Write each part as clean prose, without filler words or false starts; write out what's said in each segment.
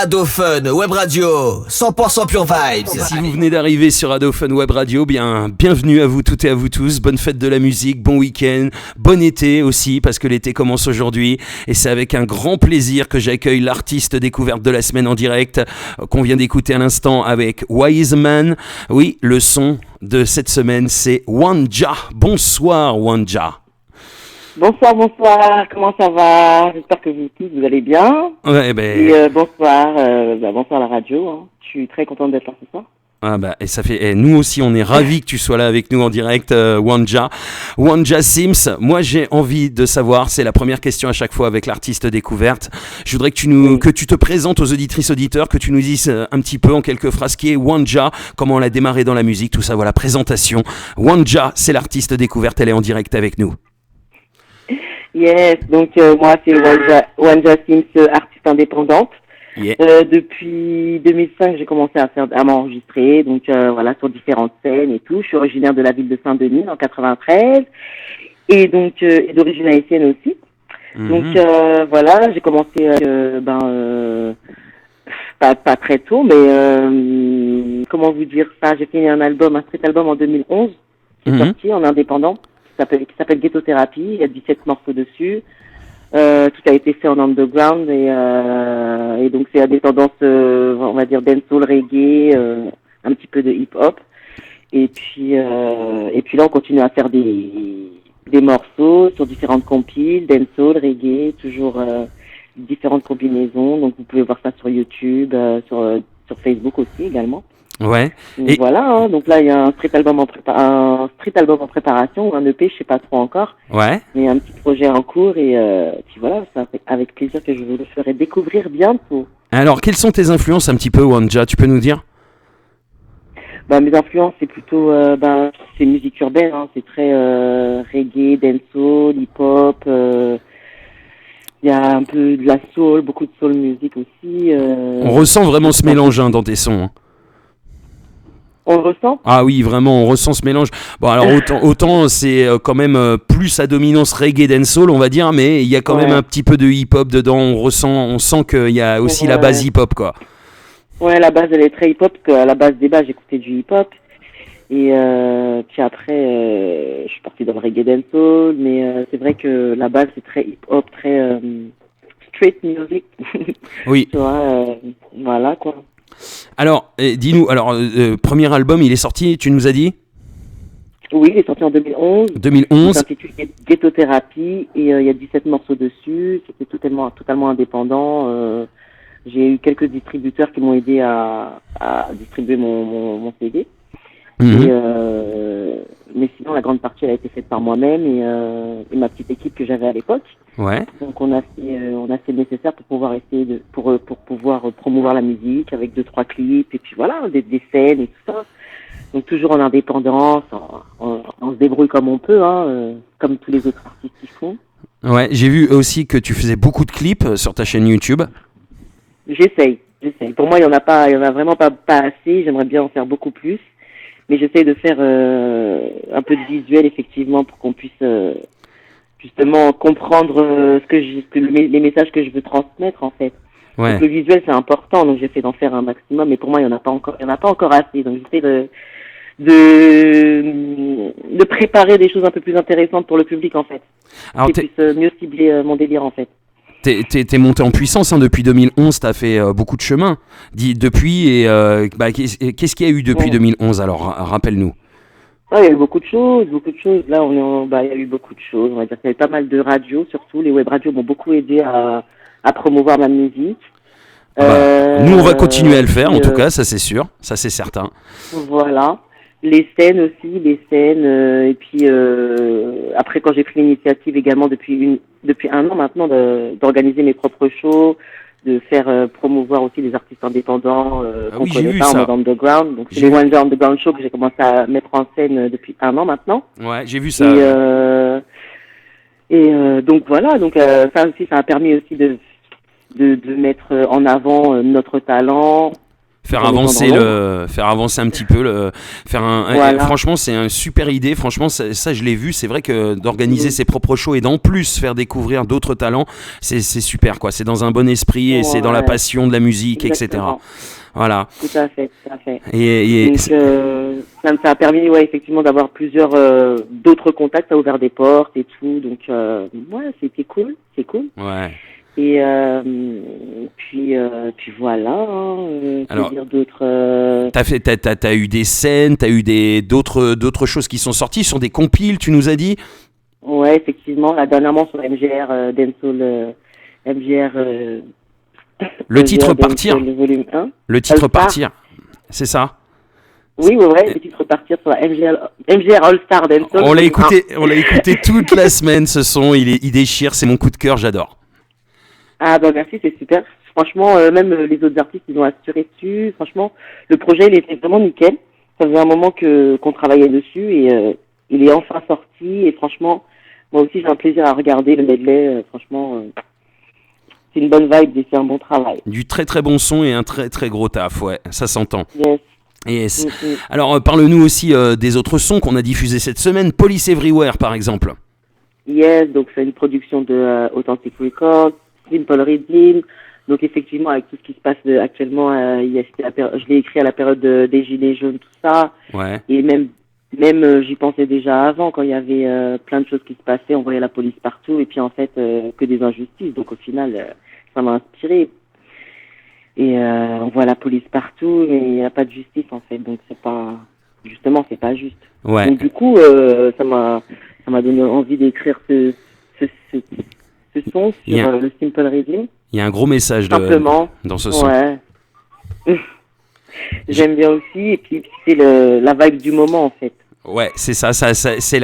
Ado Fun Web Radio, 100% Pure Vibes. Si vous venez d'arriver sur Ado Fun Web Radio, bien, bienvenue à vous toutes et à vous tous. Bonne fête de la musique, bon week-end, bon été aussi, parce que l'été commence aujourd'hui. Et c'est avec un grand plaisir que j'accueille l'artiste découverte de la semaine en direct, qu'on vient d'écouter à l'instant avec Wise Man. Oui, le son de cette semaine, c'est Wanja. Bonsoir Wanja. Bonsoir, comment ça va? J'espère que vous tous vous allez bien. Ouais, Et bonsoir à la radio. Hein. Je suis très contente d'être là ce soir. Ah bah, et ça fait, nous aussi on est ravis que tu sois là avec nous en direct, Wanja Sims. Moi j'ai envie de savoir, c'est la première question à chaque fois avec l'artiste découverte. Je voudrais que tu te présentes aux auditrices auditeurs, que tu nous dises un petit peu en quelques phrases qui est Wanja, comment on a démarré dans la musique, tout ça, voilà, présentation. Wanja, c'est l'artiste découverte, elle est en direct avec nous. Yes, donc moi c'est Wanja Sims, artiste indépendante. Yeah. Depuis 2005, j'ai commencé à m'enregistrer, donc voilà, sur différentes scènes et tout. Je suis originaire de la ville de Saint-Denis en 93 et donc d'origine haïtienne aussi. Mm-hmm. Donc voilà, j'ai commencé pas très tôt, mais comment vous dire ça, j'ai fini un street album en 2011 qui est sorti en indépendant. Qui s'appelle Ghetto Therapy, il y a 17 morceaux dessus, tout a été fait en underground et donc c'est à des tendances, on va dire dancehall, reggae, un petit peu de hip-hop et puis là on continue à faire des morceaux sur différentes compiles, dancehall, reggae, toujours différentes combinaisons, donc vous pouvez voir ça sur YouTube, sur Facebook aussi également. Ouais. Et voilà, hein, donc là il y a un street album en préparation, un EP, je sais pas trop encore. Ouais. Mais un petit projet en cours et puis voilà, c'est avec plaisir que je vous le ferai découvrir bientôt. Alors, quelles sont tes influences un petit peu, Wanja, tu peux nous dire? Mes influences c'est plutôt c'est musique urbaine, hein, c'est très reggae, dancehall, hip-hop. Il y a un peu de la soul, beaucoup de soul music aussi. On ressent vraiment ce mélange dans tes sons. Hein. On le ressent ? Ah oui, vraiment, on ressent ce mélange. Bon, alors autant c'est quand même plus à dominance reggae dancehall, on va dire, mais il y a quand même un petit peu de hip-hop dedans. On sent qu'il y a aussi la base hip-hop, quoi. Ouais, la base, elle est très hip-hop, parce qu'à la base des bases, j'écoutais du hip-hop. Et puis après, je suis partie dans le reggae dancehall, mais c'est vrai que la base, c'est très hip-hop, très street music. Oui. Tu vois, voilà, quoi. Alors, dis-nous, premier album, il est sorti, tu nous as dit ? Oui, il est sorti en 2011. 2011. Il s'intitule Ghetto Therapy et il y a 17 morceaux dessus. C'était totalement indépendant. J'ai eu quelques distributeurs qui m'ont aidé à distribuer mon CD. Mm-hmm. Mais sinon, la grande partie elle a été faite par moi-même et ma petite équipe que j'avais à l'époque. Ouais. Donc on a fait le nécessaire pour pouvoir essayer pour pouvoir promouvoir la musique avec 2-3 clips et puis voilà, des scènes et tout ça. Donc toujours en indépendance, on se débrouille comme on peut, hein, comme tous les autres artistes qui font. Ouais, j'ai vu aussi que tu faisais beaucoup de clips sur ta chaîne YouTube. J'essaye. Pour moi, il y en a vraiment pas assez. J'aimerais bien en faire beaucoup plus. Mais j'essaie de faire un peu de visuel, effectivement, pour qu'on puisse justement comprendre les messages que je veux transmettre, en fait. Ouais. Donc, le visuel, c'est important, donc j'essaie d'en faire un maximum. Mais pour moi, il y en a pas encore assez. Donc j'essaie de préparer des choses un peu plus intéressantes pour le public, en fait. Alors, et puis mieux cibler mon délire, en fait. T'es monté en puissance depuis 2011, t'as fait beaucoup de chemin depuis et qu'est-ce qu'il y a eu depuis 2011 alors, rappelle-nous. Il y a eu beaucoup de choses. Là, il y a eu beaucoup de choses. On va dire qu'il y avait pas mal de radios, surtout les web radios m'ont beaucoup aidé à promouvoir ma musique. Nous, on va continuer à le faire, en tout cas, ça c'est sûr, ça c'est certain. Voilà. Les scènes aussi, et puis après quand j'ai pris l'initiative également depuis un an maintenant d'organiser mes propres shows, de faire promouvoir aussi les artistes indépendants qu'on connaît pas en mode underground. Donc c'est les Wanja Underground Show que j'ai commencé à mettre en scène depuis un an maintenant. Ouais, j'ai vu ça. Donc voilà, ça aussi ça a permis aussi de mettre en avant notre talent. Faire en étant avancer dans faire avancer un petit peu Voilà. franchement, c'est une super idée. Franchement, ça, je l'ai vu. C'est vrai que d'organiser Mhm. ses propres shows et d'en plus faire découvrir d'autres talents, c'est super, quoi. C'est dans un bon esprit et c'est dans la Ouais, passion de la musique, etc. exactement. Voilà. Tout à fait, tout à fait. Et Donc, ça a permis, ouais, effectivement, d'avoir plusieurs d'autres contacts, ça a ouvert des portes et tout. Donc, ouais, c'était cool, c'est cool. ouais. Et puis voilà, hein, que Alors, dire d'autre t'as eu des scènes, t'as eu d'autres choses qui sont sorties sur des compiles, tu nous as dit. Ouais, effectivement, là, dernièrement sur MGR, Dancehall, MGR, Le titre MGR Partir. Dancehall volume 1. Le titre All Star. Partir. C'est ça. Oui, ouais, le titre Partir sur la MGR All Star Dancehall On l'a volume 1. on l'a écouté toute la semaine, ce son, il déchire, c'est mon coup de cœur, j'adore. Ah bah merci, c'est super. Franchement, même les autres artistes, ils ont assuré dessus. Franchement, le projet, il était vraiment nickel. Ça faisait un moment qu'on travaillait dessus et il est enfin sorti. Et franchement, moi aussi, j'ai un plaisir à regarder le medley. Franchement, c'est une bonne vibe et c'est un bon travail. Du très très bon son et un très très gros taf, ouais, ça s'entend. Yes. Yes. Mm-hmm. Alors, parle-nous aussi des autres sons qu'on a diffusés cette semaine. Police Everywhere, par exemple. Yes, donc c'est une production de Authentic Records, Simple Rhythm. Donc effectivement, avec tout ce qui se passe actuellement, je l'ai écrit à la période des Gilets jaunes, tout ça. Ouais. Et même j'y pensais déjà avant, quand il y avait plein de choses qui se passaient, on voyait la police partout, et puis en fait, que des injustices. Donc au final, ça m'a inspiré. Et on voit la police partout, mais il n'y a pas de justice en fait. Donc c'est pas juste. Ouais. Donc du coup, ça m'a donné envie d'écrire ce son sur le Simple Rhythm. Il y a un gros message Simplement. dans ce son. Ouais. J'aime bien aussi, et puis c'est la vibe du moment en fait. Ouais, c'est ça c'est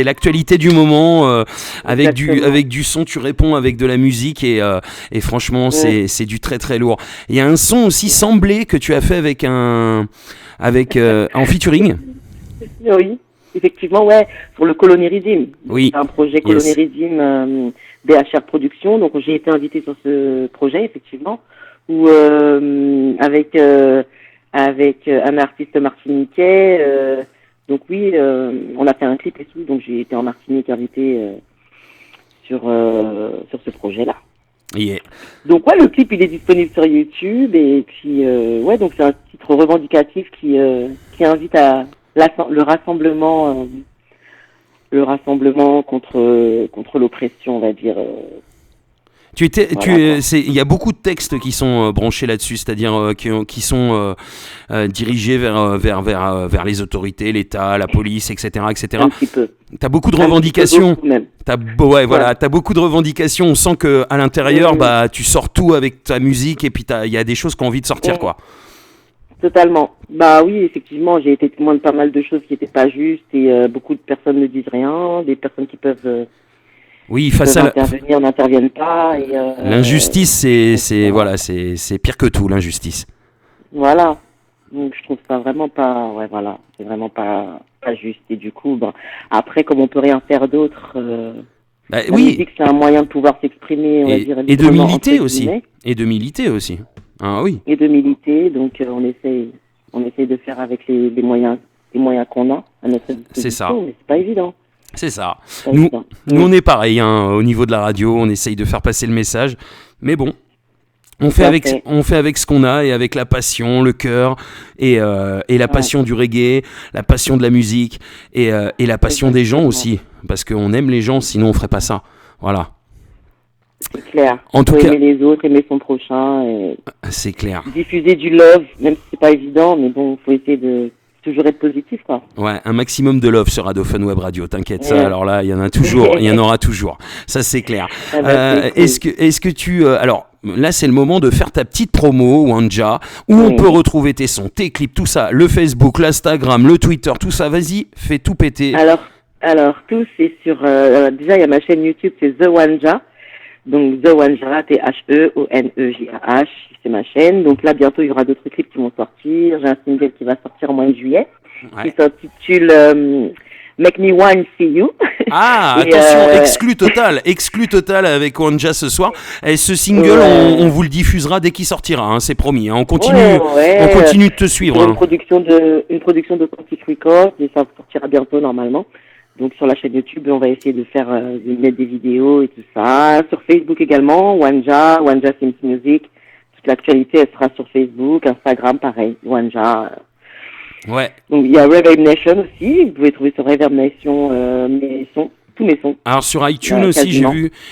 l'actualité du moment avec du son, tu réponds avec de la musique et franchement c'est du très très lourd. Il y a un son aussi semblé que tu as fait avec en featuring. Oui, effectivement, ouais, sur le Colony Rhythm. Oui. C'est un projet Colony Rhythm BHR Production, donc j'ai été invitée sur ce projet effectivement, où avec un artiste martiniquais. Donc oui, on a fait un clip et tout, donc j'ai été en Martinique invitée sur ce projet-là. Yeah. Donc ouais, le clip il est disponible sur YouTube et puis ouais, donc c'est un titre revendicatif qui invite à le rassemblement contre l'oppression, on va dire. Il y a beaucoup de textes qui sont branchés là-dessus, c'est-à-dire qui sont dirigés vers les autorités, l'État, la police, etc., etc. Un petit peu. T'as beaucoup de revendications. Même. T'as beaucoup de revendications. On sent que à l'intérieur, bah, tu sors tout avec ta musique et puis il y a des choses qui ont envie de sortir, quoi. Totalement. Bah oui, effectivement, j'ai été témoin de pas mal de choses qui n'étaient pas justes et beaucoup de personnes ne disent rien, des personnes qui peuvent oui, face à intervenir n'interviennent pas. L'injustice, c'est pire que tout, l'injustice. Voilà. Donc je trouve ça vraiment pas, ouais voilà, c'est vraiment pas juste. Et du coup, ben, après, comme on peut rien faire d'autre, la musique c'est un moyen de pouvoir s'exprimer, on va dire, et de militer aussi. Et de militer aussi. Ah oui. Et de militer, donc on essaie de faire avec les moyens qu'on a à notre disposition. C'est ça. Mais c'est pas évident. C'est ça. Nous, on est pareil, hein, au niveau de la radio, on essaye de faire passer le message. Mais bon, on fait avec ce qu'on a et avec la passion, le cœur et la passion du reggae, la passion de la musique et la passion des gens aussi. Parce qu'on aime les gens, sinon on ferait pas ça. Voilà. C'est clair. En tout cas, aimer les autres, aimer son prochain. Et c'est clair. Diffuser du love, même si c'est pas évident, mais bon, faut essayer de toujours être positif, quoi. Ouais, un maximum de love sur Radio Fun Web Radio, t'inquiète, ça, alors là, il y en a toujours, il y en aura toujours, ça c'est clair. Est-ce que tu... alors, là c'est le moment de faire ta petite promo, Wanja, où on peut retrouver tes sons, tes clips, tout ça, le Facebook, l'Instagram, le Twitter, tout ça, vas-y, fais tout péter. Alors tout c'est sur... déjà, il y a ma chaîne YouTube, c'est The Wanja. Donc The Wanja, THEONEJAH, c'est ma chaîne. Donc là, bientôt, il y aura d'autres clips qui vont sortir. J'ai un single qui va sortir au mois de juillet, qui s'intitule Make Me One See You. Ah, Et, attention, exclu total avec Wanja ce soir. Et ce single, on vous le diffusera dès qu'il sortira, hein, c'est promis. Hein. On continue de te suivre. Une production de Quantic Records et ça sortira bientôt normalement. Donc sur la chaîne YouTube, on va essayer de mettre des vidéos et tout ça. Sur Facebook également, Wanja Sims Music. Toute l'actualité, elle sera sur Facebook, Instagram, pareil, Wanja. Ouais. Donc il y a Reverb Nation aussi. Vous pouvez trouver sur Reverb Nation tous mes sons. Alors sur iTunes aussi,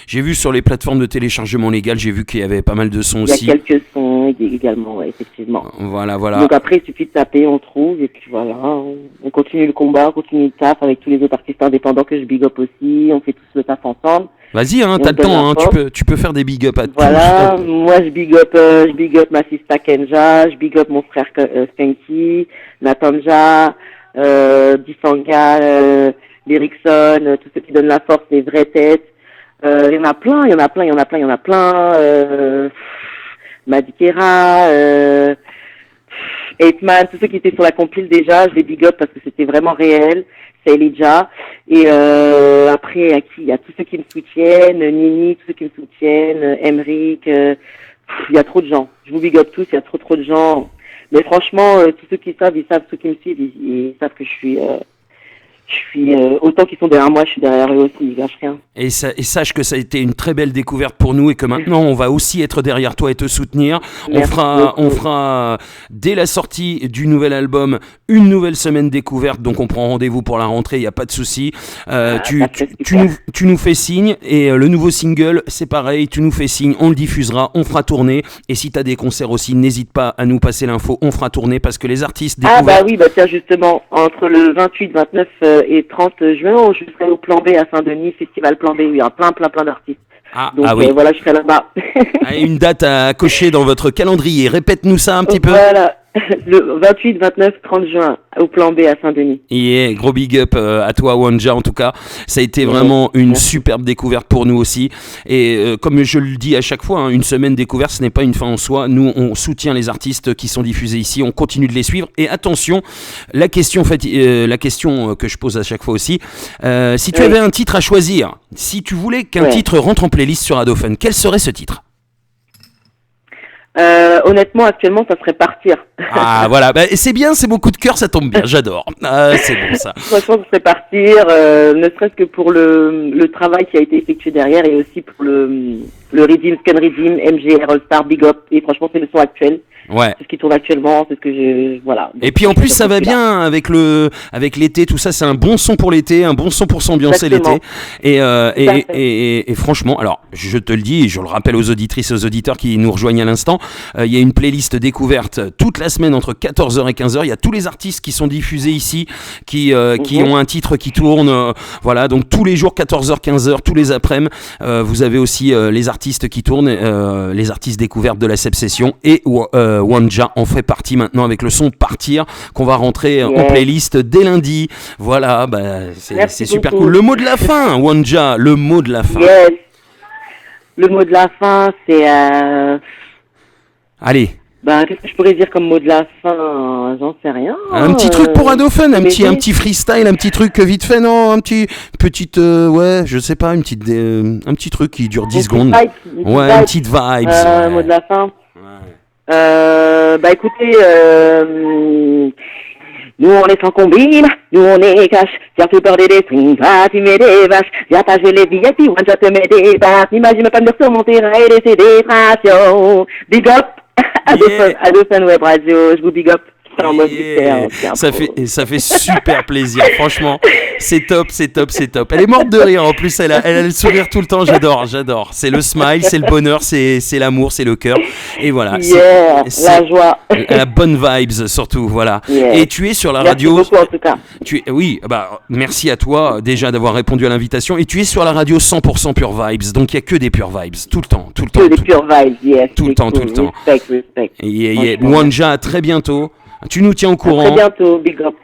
j'ai vu sur les plateformes de téléchargement légal, j'ai vu qu'il y avait pas mal de sons aussi. Il y a quelques sons également, ouais, effectivement. Voilà. Donc après, il suffit de taper, on trouve, et puis voilà, on continue le combat, on continue le taf avec tous les autres artistes indépendants que je big up aussi, on fait tous le taf ensemble. Vas-y, hein, t'as le temps, hein, tu peux faire des big up à tous. Voilà, moi je big up ma sista Kenja, je big up mon frère Spanky, Natanja, Difanga, Lyricson, tous ceux qui donnent la force, les vraies têtes. Il y en a plein. Madikera, 8man, tous ceux qui étaient sur la compile déjà, je les big up parce que c'était vraiment réel. C'est Elijah. Et après, il y a tous ceux qui me soutiennent, Nini, tous ceux qui me soutiennent, Emric, il y a trop de gens. Je vous big up tous, il y a trop de gens. Mais franchement, tous ceux qui savent, ils savent, ceux qui me suivent, ils savent que je suis autant qu'ils sont derrière moi, je suis derrière eux aussi, ils lâchent rien. Et sache que ça a été une très belle découverte pour nous et que maintenant on va aussi être derrière toi et te soutenir. On fera dès la sortie du nouvel album une nouvelle semaine découverte, donc on prend rendez-vous pour la rentrée, il n'y a pas de souci. Tu nous fais signe et le nouveau single c'est pareil, tu nous fais signe, on le diffusera, on fera tourner et si tu as des concerts aussi, n'hésite pas à nous passer l'info, on fera tourner parce que les artistes découvertes... Ah bah oui, tiens justement, entre le 28, 29 et 30 juin, je serai au Plan B à Saint-Denis, Festival Plan B, il y a plein d'artistes. Donc oui. Voilà, je serai là-bas. Une date à cocher dans votre calendrier, répète-nous ça un petit peu. Voilà, le 28, 29, 30 juin au Plan B à Saint-Denis. Et gros big up à toi Wanja en tout cas, ça a été vraiment une superbe découverte pour nous aussi et comme je le dis à chaque fois, hein, une semaine découverte ce n'est pas une fin en soi, nous on soutient les artistes qui sont diffusés ici, on continue de les suivre et attention, la question que je pose à chaque fois aussi, si tu avais un titre à choisir, si tu voulais qu'un titre rentre en playlist sur Adophone, quel serait ce titre ? Honnêtement, actuellement, ça serait Partir. Ah voilà, c'est bien, c'est mon coup de cœur, ça tombe bien, j'adore. C'est bon ça. Franchement, ça serait Partir, ne serait-ce que pour le travail qui a été effectué derrière et aussi pour le Redeem, Scan Redeem, MGR All Star, Big Up. Et franchement, c'est le son actuel. Ouais. C'est ce qui tourne actuellement, c'est ce que voilà. Donc, et puis en plus ça va bien avec l'été, tout ça, c'est un bon son pour l'été, un bon son pour s'ambiancer l'été. Et franchement, alors je te le dis, et je le rappelle aux auditrices et aux auditeurs qui nous rejoignent à l'instant, il y a une playlist découverte toute la semaine entre 14h et 15h. Il y a tous les artistes qui sont diffusés ici, qui ont un titre qui tourne. Voilà, donc tous les jours 14h, 15h, tous les après-midi, vous avez aussi les artistes qui tournent, les artistes découvertes de la Seb Session et Wanja en fait partie maintenant avec le son Partir qu'on va rentrer en playlist dès lundi. Voilà, c'est super cool. Le mot de la fin, Wanja, le mot de la fin. Yes. Le mot de la fin, c'est... Allez. Qu'est-ce que je pourrais dire comme mot de la fin ? J'en sais rien. Un petit truc pour Adophone, un petit freestyle, un petit truc vite fait, non ? Un petit je sais pas, un petit truc qui dure 10 secondes. Une petite vibes. Mot de la fin. Écoutez, nous on est sans combine, nous on est cash. Tiens, tu peur des strings, va tu mets des vaches. Viens pas jouer les billets, puis Wanja te met des bases. N'imagine pas venir sur mon terrain et laisser des traces. Big up, Adophone Web Radio, je vous big up. Ça fait super plaisir, franchement, c'est top. Elle est morte de rire en plus, elle a le sourire tout le temps, j'adore. C'est le smile, c'est le bonheur, c'est l'amour, c'est le cœur. Et voilà, c'est la joie. La bonne vibes surtout, voilà. Et tu es sur la radio. Merci beaucoup en tout cas. Merci à toi déjà d'avoir répondu à l'invitation. Et tu es sur la radio 100% Pure Vibes, donc il n'y a que des Pure Vibes, tout le temps. Que des Pure Vibes, yes. Tout le temps. Respect. Wanja, à très bientôt. Tu nous tiens au courant. À très bientôt, big up.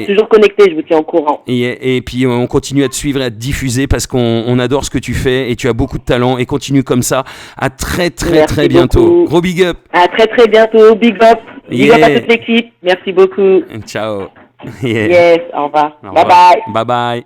Toujours connecté, je vous tiens au courant. Et puis on continue à te suivre et à te diffuser parce qu'on adore ce que tu fais et tu as beaucoup de talent et continue comme ça. À très bientôt. Beaucoup. Gros big up. À très bientôt, big up. Big up à toute l'équipe. Merci beaucoup. Ciao. Yeah. Yes, au revoir. Au Bye revoir. bye. Bye bye.